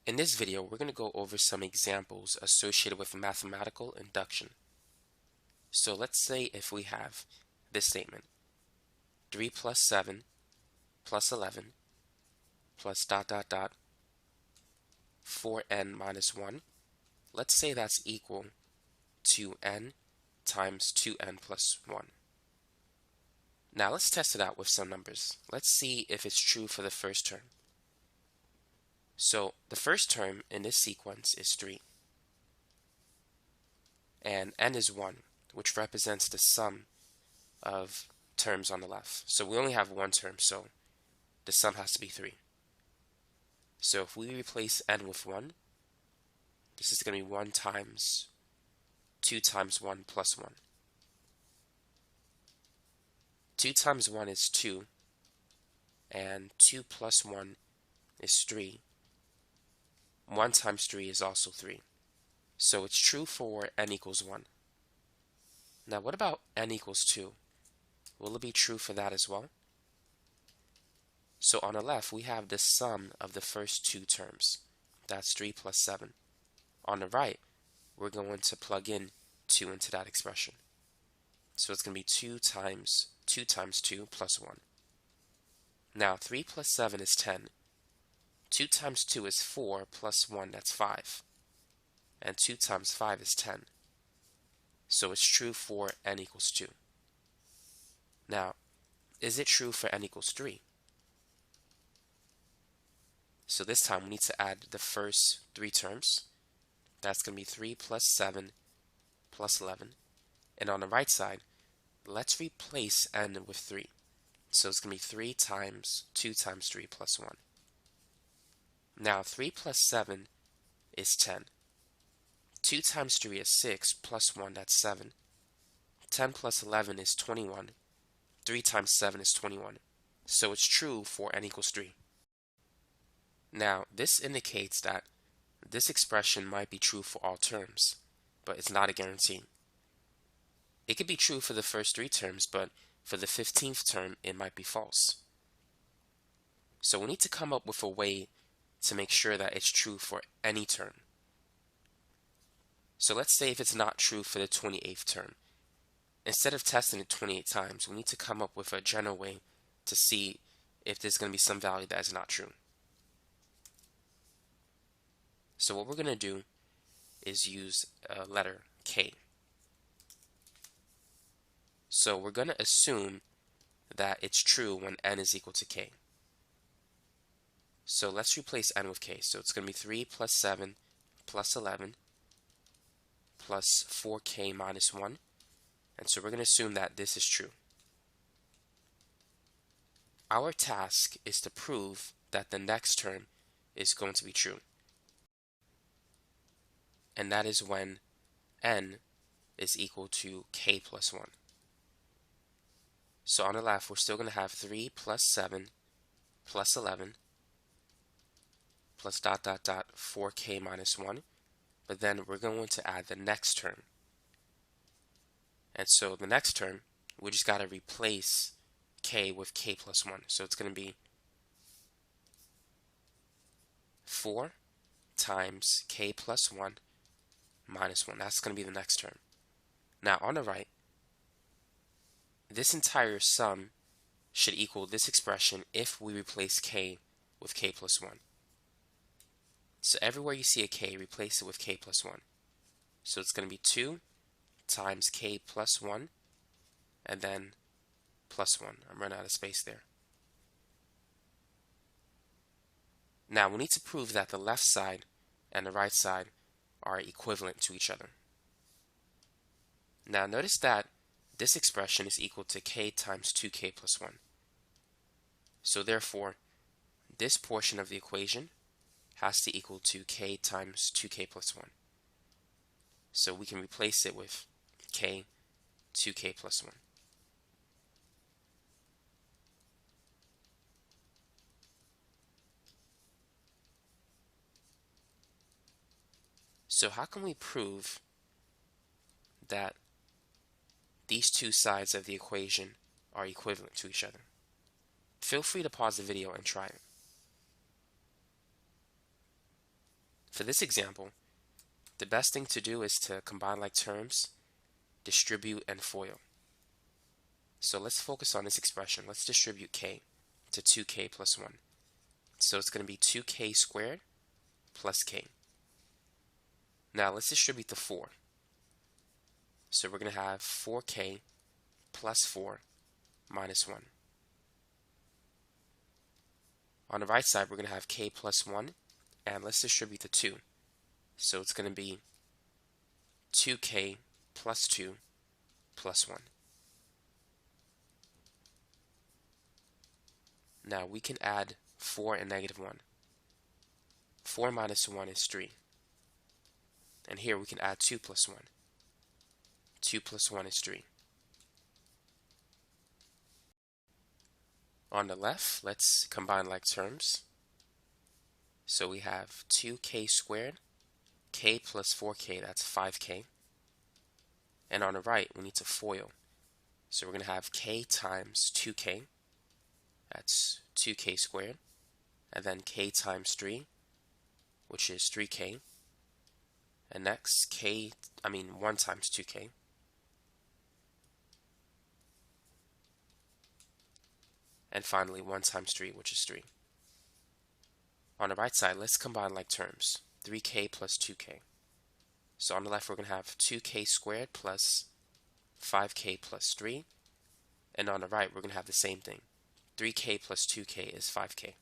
In this video, we're going to go over some examples associated with mathematical induction. So let's say if we have this statement, 3 plus 7 plus 11 plus 4n minus 1. Let's say that's equal to n times 2n plus 1. Now let's test it out with some numbers. Let's see if it's true for the first term. So the first term in this sequence is 3. And n is 1, which represents the sum of terms on the left. So we only have one term, so the sum has to be 3. So if we replace n with 1, this is going to be 1 times 2 times 1 plus 1. 2 times 1 is 2, and 2 plus 1 is 3. 1 times 3 is also 3. So it's true for n equals 1. Now what about n equals 2? Will it be true for that as well? So on the left, we have the sum of the first two terms. That's 3 plus 7. On the right, we're going to plug in 2 into that expression. So it's going to be 2 times 2 plus 1. Now 3 plus 7 is 10. 2 times 2 is 4 plus 1, that's 5. And 2 times 5 is 10. So it's true for n equals 2. Now, is it true for n equals 3? So this time we need to add the first three terms. That's going to be 3 plus 7 plus 11. And on the right side, let's replace n with 3. So it's going to be 3 times 2 times 3 plus 1. Now 3 plus 7 is 10. 2 times 3 is 6 plus 1, that's 7. 10 plus 11 is 21. 3 times 7 is 21. So it's true for n equals 3. Now this indicates that this expression might be true for all terms, but it's not a guarantee. It could be true for the first 3 terms, but for the 15th term it might be false. So we need to come up with a way to make sure that it's true for any term. So let's say if it's not true for the 28th term. Instead of testing it 28 times, we need to come up with a general way to see if there's going to be some value that is not true. So what we're going to do is use a letter k. So we're going to assume that it's true when n is equal to k. So let's replace n with k. So it's going to be 3 plus 7 plus 11 plus 4k minus 1. And so we're going to assume that this is true. Our task is to prove that the next term is going to be true. And that is when n is equal to k plus 1. So on the left, we're still going to have 3 plus 7 plus 11 plus 4k minus 1. But then we're going to add the next term. And so the next term, we just got to replace k with k plus 1. So it's going to be 4 times k plus 1 minus 1. That's going to be the next term. Now on the right, this entire sum should equal this expression if we replace k with k plus 1. So everywhere you see a k, replace it with k plus 1. So it's going to be 2 times k plus 1, and then plus 1. I'm running out of space there. Now we need to prove that the left side and the right side are equivalent to each other. Now notice that this expression is equal to k times 2k plus 1. So therefore, this portion of the equation has to equal to k times 2k plus 1. So we can replace it with k 2k plus 1. So how can we prove that these two sides of the equation are equivalent to each other? Feel free to pause the video and try it. For this example, the best thing to do is to combine like terms, distribute, and FOIL. So let's focus on this expression. Let's distribute k to 2k plus 1. So it's going to be 2k squared plus k. Now let's distribute the 4. So we're going to have 4k plus 4 minus 1. On the right side, we're going to have k plus 1, and let's distribute the 2. So it's going to be 2k plus 2 plus 1. Now we can add 4 and negative 1. 4 minus 1 is 3. And here we can add 2 plus 1. 2 plus 1 is 3. On the left, let's combine like terms. So we have 2k squared, k plus 4k, that's 5k. And on the right, we need to FOIL. So we're going to have k times 2k, that's 2k squared, and then k times 3, which is 3k. And next, 1 times 2k. And finally, 1 times 3, which is 3. On the right side, let's combine like terms. 3k plus 2k. So on the left, we're going to have 2k squared plus 5k plus 3. And on the right, we're going to have the same thing. 3k plus 2k is 5k.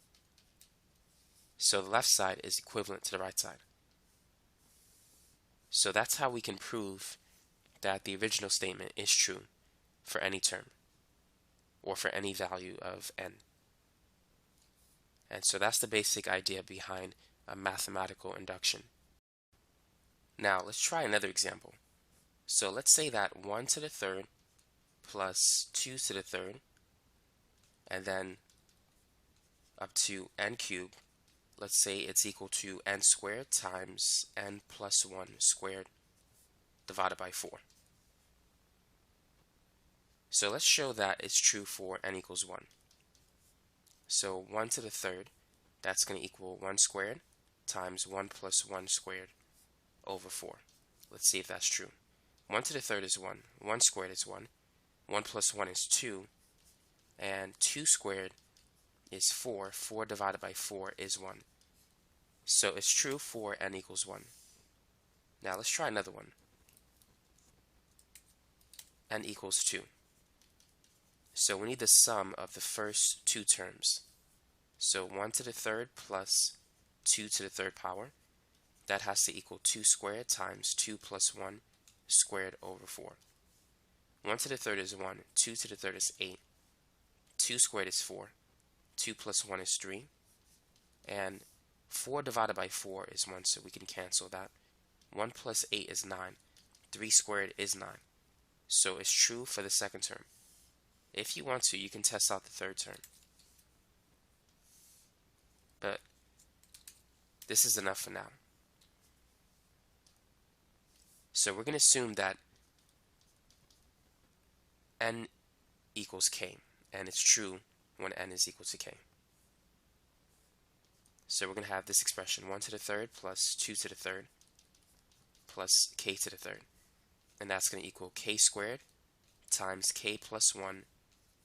So the left side is equivalent to the right side. So that's how we can prove that the original statement is true for any term, or for any value of n. And so that's the basic idea behind a mathematical induction. Now let's try another example. So let's say that 1 to the third plus 2 to the third, and then up to n cubed, let's say it's equal to n squared times n plus 1 squared divided by 4. So let's show that it's true for n equals 1. So 1 to the third, that's going to equal 1 squared times 1 plus 1 squared over 4. Let's see if that's true. 1 to the third is 1. 1 squared is 1. 1 plus 1 is 2. And 2 squared is 4. 4 divided by 4 is 1. So it's true for n equals 1. Now let's try another one. N equals 2. So we need the sum of the first two terms. So 1 to the third plus 2 to the third power. That has to equal 2 squared times 2 plus 1 squared over 4. 1 to the third is 1. 2 to the third is 8. 2 squared is 4. 2 plus 1 is 3. And 4 divided by 4 is 1, so we can cancel that. 1 plus 8 is 9. 3 squared is 9. So it's true for the second term. If you want to, you can test out the third term. But this is enough for now. So we're going to assume that n equals k, and it's true when n is equal to k. So we're going to have this expression, 1 to the third plus 2 to the third plus k to the third. And that's going to equal k squared times k plus 1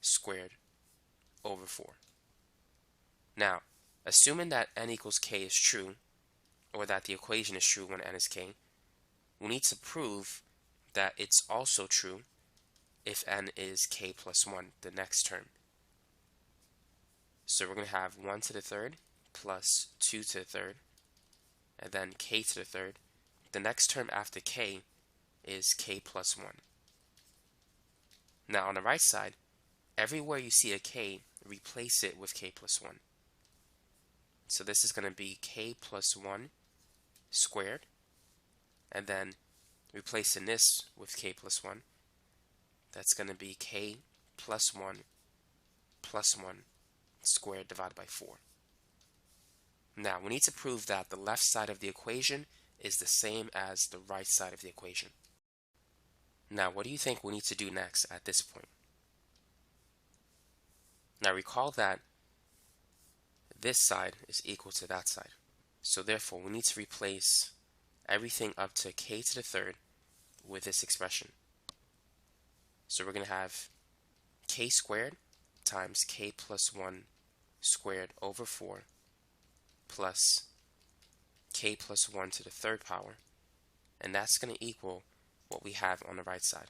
squared over 4. Now, assuming that n equals k is true, or that the equation is true when n is k, we need to prove that it's also true if n is k plus 1, the next term. So we're going to have 1 to the third plus 2 to the third, and then k to the third. The next term after k is k plus 1. Now on the right side, everywhere you see a k, replace it with k plus 1. So this is going to be k plus 1 squared, and then replacing this with k plus 1, that's going to be k plus 1 squared divided by 4. Now we need to prove that the left side of the equation is the same as the right side of the equation. Now what do you think we need to do next at this point? Now recall that this side is equal to that side. So therefore, we need to replace everything up to k to the third with this expression. So we're going to have k squared times k plus 1 squared over 4 plus k plus 1 to the third power, and that's going to equal what we have on the right side.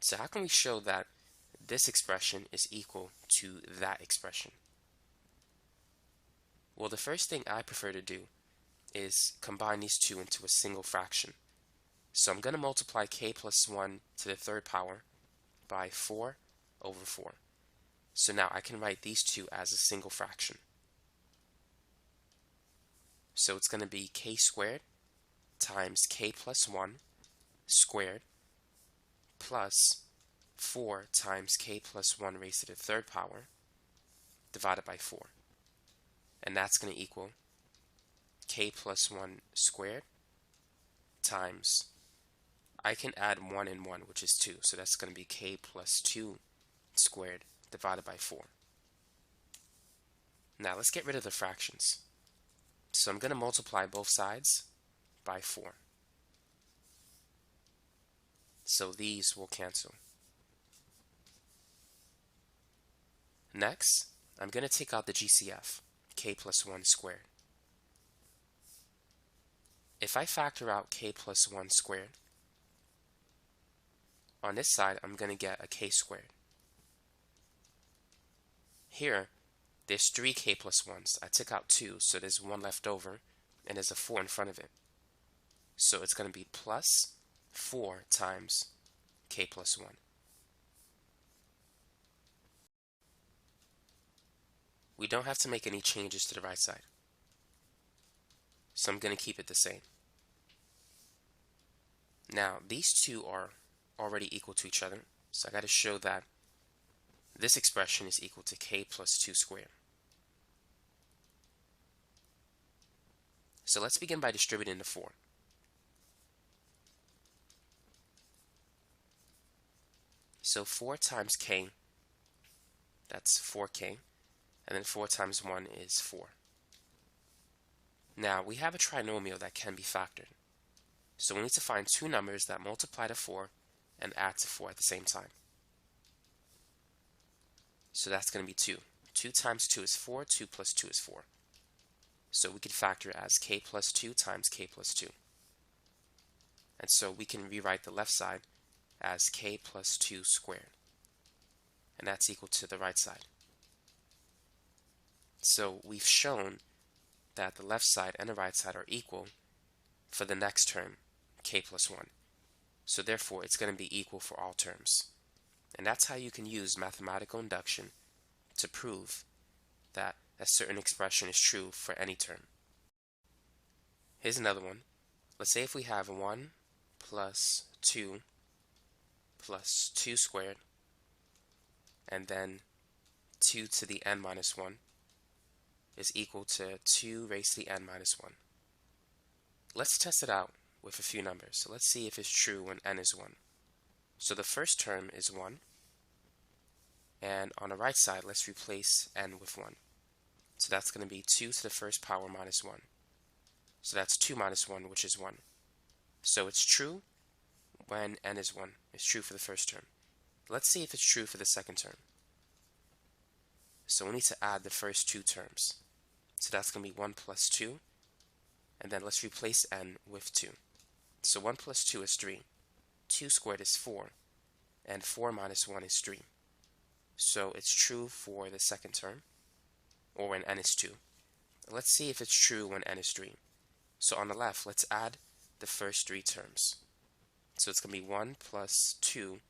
So how can we show that this expression is equal to that expression? Well, the first thing I prefer to do is combine these two into a single fraction. So I'm going to multiply k plus 1 to the third power by 4 over 4. So now I can write these two as a single fraction. So it's going to be k squared times k plus 1 squared plus 4 times k plus 1 raised to the third power divided by 4. And that's going to equal k plus 1 squared times, I can add 1 and 1, which is 2. So that's going to be k plus 2 squared divided by 4. Now let's get rid of the fractions. So I'm going to multiply both sides by 4. So these will cancel. Next, I'm going to take out the GCF, k plus 1 squared. If I factor out k plus 1 squared, on this side I'm going to get a k squared. Here, there's 3 k plus 1s. I took out 2, so there's 1 left over, and there's a 4 in front of it. So it's going to be plus 4 times k plus 1. We don't have to make any changes to the right side. So I'm going to keep it the same. Now, these two are already equal to each other, so I got to show that this expression is equal to k plus 2 squared. So let's begin by distributing the 4. So 4 times k, that's 4k, and then 4 times 1 is 4. Now, we have a trinomial that can be factored. So we need to find two numbers that multiply to 4 and add to 4 at the same time. So that's going to be 2. 2 times 2 is 4, 2 plus 2 is 4. So we could factor as k plus 2 times k plus 2. And so we can rewrite the left side as k plus 2 squared. And that's equal to the right side. So we've shown that the left side and the right side are equal for the next term, k plus 1. So therefore, it's going to be equal for all terms. And that's how you can use mathematical induction to prove that a certain expression is true for any term. Here's another one. Let's say if we have 1 plus 2 plus 2 squared, and then 2 to the n minus 1 is equal to 2 raised to the n minus 1. Let's test it out with a few numbers. So let's see if it's true when n is 1. So the first term is 1, and on the right side, let's replace n with 1. So that's going to be 2 to the first power minus 1. So that's 2 minus 1, which is 1. So it's true when n is 1. It's true for the first term. Let's see if it's true for the second term. So we need to add the first two terms. So that's going to be 1 plus 2, and then let's replace n with 2. So 1 plus 2 is 3. 2 squared is 4, and 4 minus 1 is 3. So it's true for the second term, or when n is 2. Let's see if it's true when n is 3. So on the left, let's add the first 3 terms. So it's going to be 1 plus 2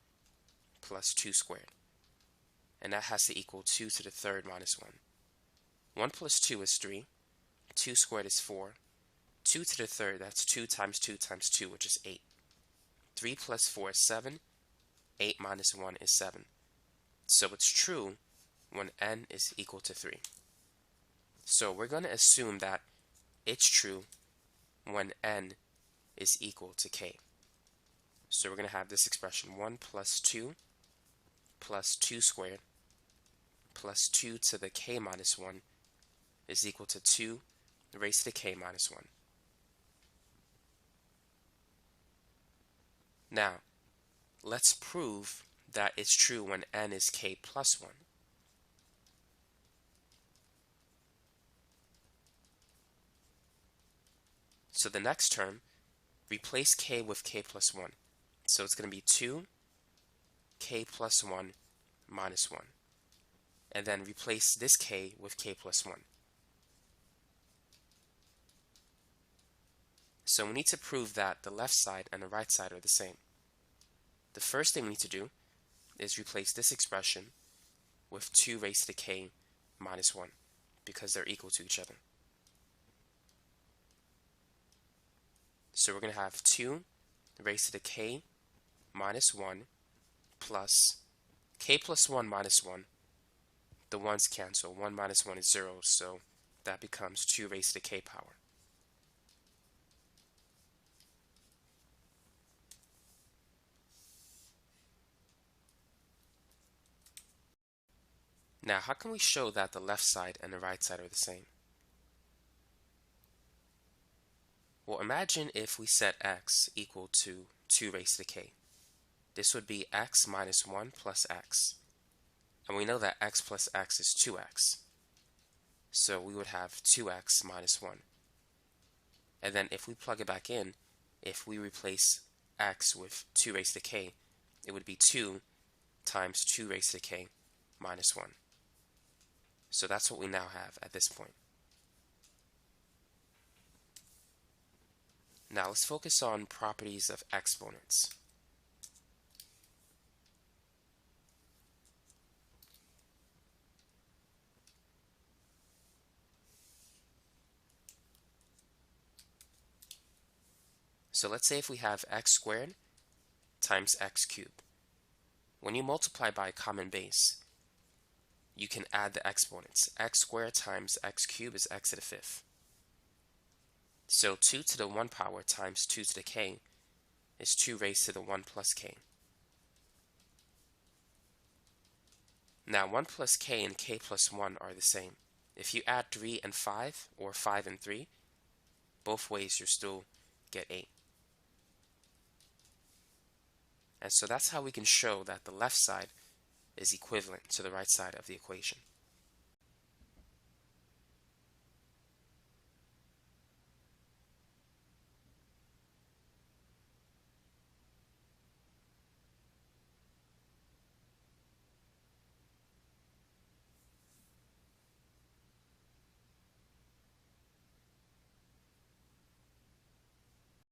plus 2 squared. And that has to equal 2 to the third minus 1. 1 plus 2 is 3. 2 squared is 4. 2 to the third, that's 2 times 2 times 2, which is 8. 3 plus 4 is 7. 8 minus 1 is 7. So it's true when n is equal to 3. So we're going to assume that it's true when n is equal to k. So we're going to have this expression 1 plus 2 plus 2 squared plus 2 to the k minus 1 is equal to 2 raised to the k minus 1. Now, let's prove that it's true when n is k plus 1. So the next term, replace k with k plus 1. So it's going to be 2 k plus 1 minus 1. And then replace this k with k plus 1. So we need to prove that the left side and the right side are the same. The first thing we need to do is replace this expression with 2 raised to the k minus 1 because they're equal to each other. So we're going to have 2 raised to the k minus 1 plus k plus 1 minus 1. The 1's cancel. 1 minus 1 is 0, so that becomes 2 raised to the k power. Now, how can we show that the left side and the right side are the same? Well, imagine if we set x equal to 2 raised to the k. This would be x minus 1 plus x. And we know that x plus x is 2x. So we would have 2x minus 1. And then if we plug it back in, if we replace x with 2 raised to the k, it would be 2 times 2 raised to the k minus 1. So that's what we now have at this point. Now let's focus on properties of exponents. So let's say if we have x squared times x cubed. When you multiply by a common base, you can add the exponents. X squared times x cubed is x to the 5th. So 2 to the 1 power times 2 to the k is 2 raised to the 1 plus k. Now 1 plus k and k plus 1 are the same. If you add 3 and 5, or 5 and 3, both ways you still get 8. And so that's how we can show that the left side is equivalent to the right side of the equation.